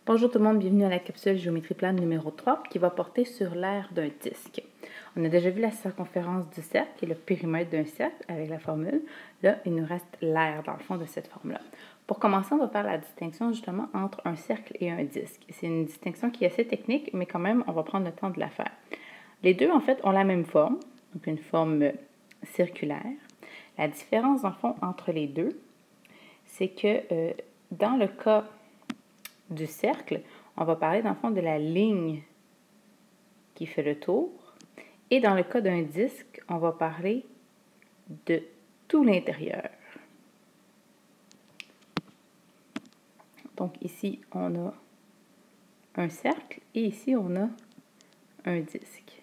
Bonjour tout le monde, bienvenue à la capsule géométrie plane numéro 3 qui va porter sur l'aire d'un disque. On a déjà vu la circonférence du cercle et le périmètre d'un cercle avec la formule. Là, il nous reste l'aire dans le fond de cette forme-là. Pour commencer, on va faire la distinction justement entre un cercle et un disque. C'est une distinction qui est assez technique, mais quand même, on va prendre le temps de la faire. Les deux, en fait, ont la même forme, donc une forme circulaire. La différence, dans le fond, entre les deux, c'est que dans le cas du cercle, on va parler dans le fond de la ligne qui fait le tour. Et dans le cas d'un disque, on va parler de tout l'intérieur. Donc ici, on a un cercle et ici, on a un disque.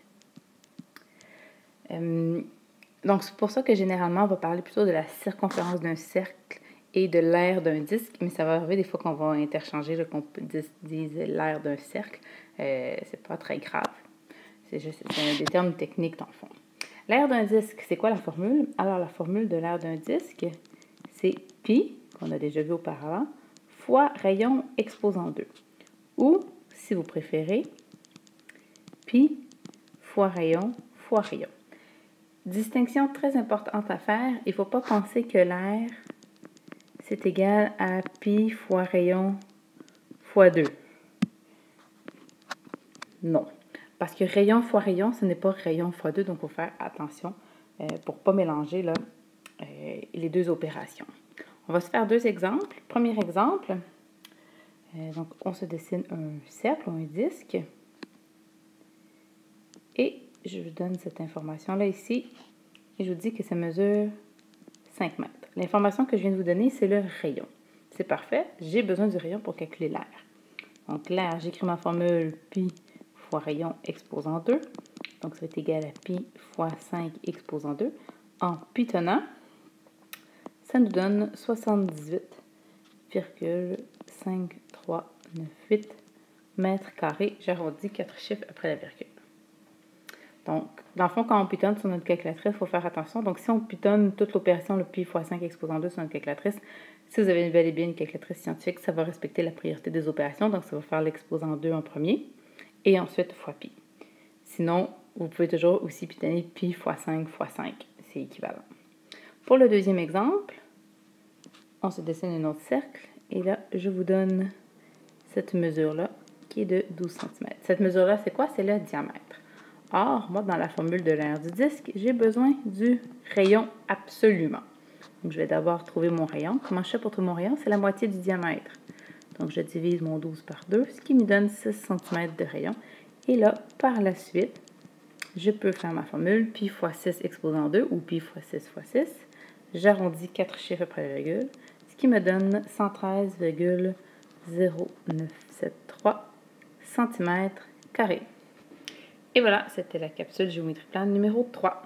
Donc c'est pour ça que généralement, on va parler plutôt de la circonférence d'un cercle et de l'aire d'un disque, mais ça va arriver des fois qu'on va interchanger, qu'on dise l'aire d'un cercle. C'est pas très grave. C'est des termes techniques dans le fond. L'aire d'un disque, c'est quoi la formule? Alors, la formule de l'aire d'un disque, c'est pi, qu'on a déjà vu auparavant, fois rayon exposant 2. Ou, si vous préférez, pi fois rayon fois rayon. Distinction très importante à faire, il ne faut pas penser que l'aire, c'est égal à pi fois rayon fois 2. Non. Parce que rayon fois rayon, ce n'est pas rayon fois 2, donc il faut faire attention pour ne pas mélanger là, les deux opérations. On va se faire deux exemples. Premier exemple, donc on se dessine un cercle ou un disque. Et je vous donne cette information-là ici. Et je vous dis que ça mesure 5 mètres. L'information que je viens de vous donner, c'est le rayon. C'est parfait. J'ai besoin du rayon pour calculer l'aire. Donc l'aire, j'écris ma formule pi fois rayon exposant 2. Donc ça va être égal à pi fois 5 exposant 2. En pitonnant, ça nous donne 78,5398 mètres carrés. J'arrondis 4 chiffres après la virgule. Donc, dans le fond, quand on pitonne sur notre calculatrice, il faut faire attention. Donc, si on pitonne toute l'opération, le pi fois 5 exposant 2 sur notre calculatrice, si vous avez bel et bien une calculatrice scientifique, ça va respecter la priorité des opérations. Donc, ça va faire l'exposant 2 en premier et ensuite fois pi. Sinon, vous pouvez toujours aussi pitonner pi fois 5 fois 5. C'est équivalent. Pour le deuxième exemple, on se dessine un autre cercle et là, je vous donne cette mesure-là qui est de 12 cm. Cette mesure-là, c'est quoi? C'est le diamètre. Or, moi, dans la formule de l'aire du disque, j'ai besoin du rayon absolument. Donc, je vais d'abord trouver mon rayon. Comment je fais pour trouver mon rayon? C'est la moitié du diamètre. Donc, je divise mon 12 par 2, ce qui me donne 6 cm de rayon. Et là, par la suite, je peux faire ma formule pi fois 6 exposant 2 ou pi fois 6 fois 6. J'arrondis 4 chiffres après la virgule, ce qui me donne 113,0973 cm². Et voilà, c'était la capsule géométrie plane numéro 3.